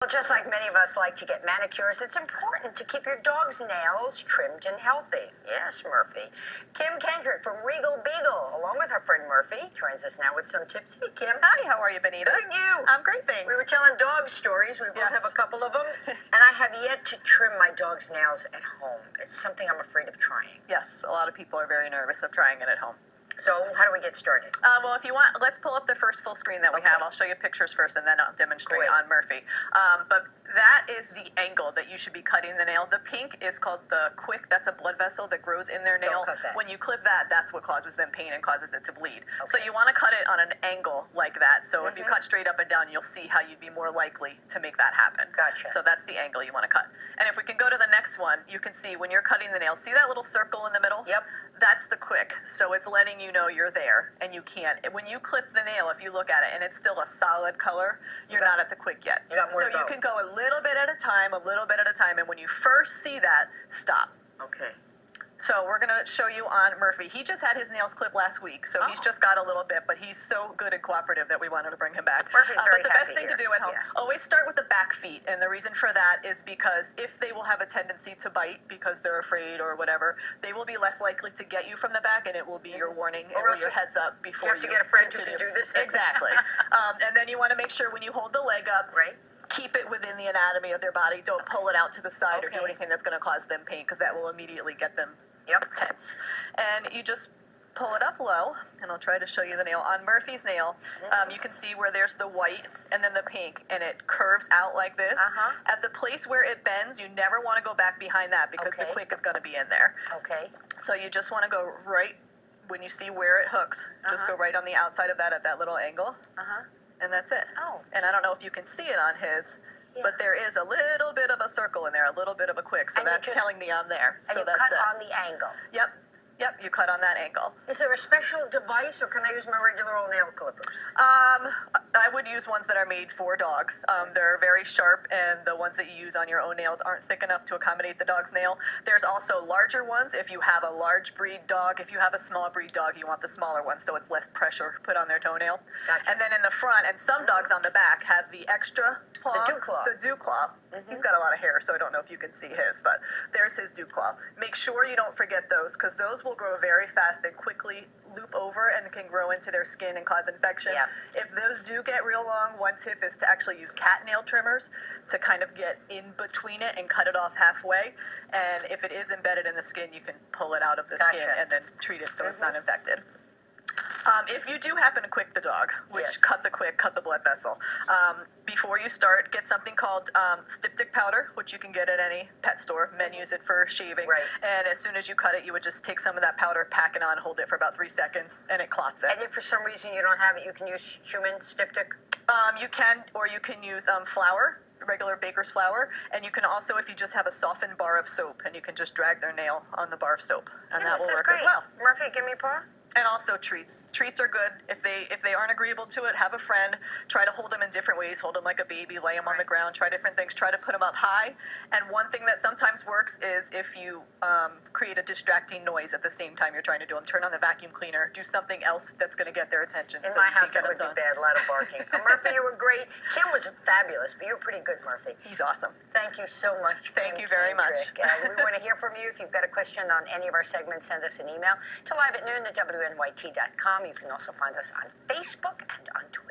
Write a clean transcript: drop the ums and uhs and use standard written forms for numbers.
Well, just like many of us like to get manicures, it's important to keep your dog's nails trimmed and healthy. Yes, Murphy. Kim Kendrick from Regal Beagle, along with her friend Murphy, joins us now with some tips. Hey, Kim. Hi, how are you, Benita? Good, and you? I'm great, thanks. We were telling dog stories. We both have a couple of them. And I have yet to trim my dog's nails at home. It's something I'm afraid of trying. Yes, a lot of people are very nervous of trying it at home. So how do we get started? Well, if you want, let's pull up the first full screen that we have. I'll show you pictures first, and then I'll demonstrate on Murphy. But that is the angle that you should be cutting the nail. The pink is called the quick. That's a blood vessel that grows in their nail. Don't cut that. When you clip that, that's what causes them pain and causes it to bleed. So you want to cut it on an angle like that. So if you cut straight up and down, you'll see how you'd be more likely to make that happen. Gotcha. So that's the angle you want to cut. And if we can go to the next one, you can see when you're cutting the nail, see that little circle in the middle? Yep. That's the quick. So it's letting you know you're there and you can't. When you clip the nail, if you look at it and it's still a solid color, you're not at the quick yet. You got more to go. You can go a little bit at a time, and when you first see that, stop. Okay. So we're going to show you on Murphy. He just had his nails clipped last week, so he's just got a little bit, but he's so good and cooperative that we wanted to bring him back. Murphy's very But the best thing happy to do at home, always start with the back feet, and the reason for that is because if they will have a tendency to bite because they're afraid or whatever, they will be less likely to get you from the back, and it will be your warning and your heads up before you have to get a friend who can do this. Exactly. And then you want to make sure when you hold the leg up, keep it within the anatomy of their body. Don't pull it out to the side or do anything that's going to cause them pain, because that will immediately get them tense. And you just pull it up low, and I'll try to show you the nail. On Murphy's nail, you can see where there's the white and then the pink, and it curves out like this. At the place where it bends, you never want to go back behind that because the quick is going to be in there. Okay. So you just want to go right when you see where it hooks. Just go right on the outside of that at that little angle. And that's it. And I don't know if you can see it on his, but there is a little bit of a circle in there, a little bit of a quick. So that's telling me I'm there. And so you that's cut it. on the angle. Yep, you cut on that angle. Is there a special device, or can I use my regular old nail clippers? I would use ones that are made for dogs. They're very sharp, and the ones that you use on your own nails aren't thick enough to accommodate the dog's nail. There's also larger ones if you have a large breed dog. If you have a small breed dog, you want the smaller one so it's less pressure put on their toenail. And then in the front, and some dogs on the back have the extra claw. The dew claw. The dew claw. He's got a lot of hair, so I don't know if you can see his, but there's his dew claw. Make sure you don't forget those, because those will grow very fast and quickly loop over and can grow into their skin and cause infection. If those do get real long, one tip is to actually use cat nail trimmers to kind of get in between it and cut it off halfway. And if it is embedded in the skin, you can pull it out of the skin and then treat it so it's not infected. If you do happen to quick the dog, which cut the blood vessel, before you start, get something called styptic powder, which you can get at any pet store. Men use it for shaving. And as soon as you cut it, you would just take some of that powder, pack it on, hold it for about 3 seconds, and it clots it. And if for some reason you don't have it, you can use human styptic? You can, or you can use flour, regular baker's flour, and you can also, if you just have a softened bar of soap, and you can just drag their nail on the bar of soap, and that will work as well. Murphy, give me a paw. And also treats. Treats are good. If they aren't agreeable to it, have a friend. Try to hold them in different ways. Hold them like a baby. Lay them on the ground. Try different things. Try to put them up high. And one thing that sometimes works is if you create a distracting noise at the same time you're trying to do them. Turn on the vacuum cleaner. Do something else that's going to get their attention. In my house, that would be bad. A lot of barking. Murphy, you were great. Kim was fabulous, but you're pretty good, Murphy. He's awesome. Thank you so much. Thank you very much. We want to hear from you. If you've got a question on any of our segments, send us an email to live@noon@wnyt.com. You can also find us on Facebook and on Twitter.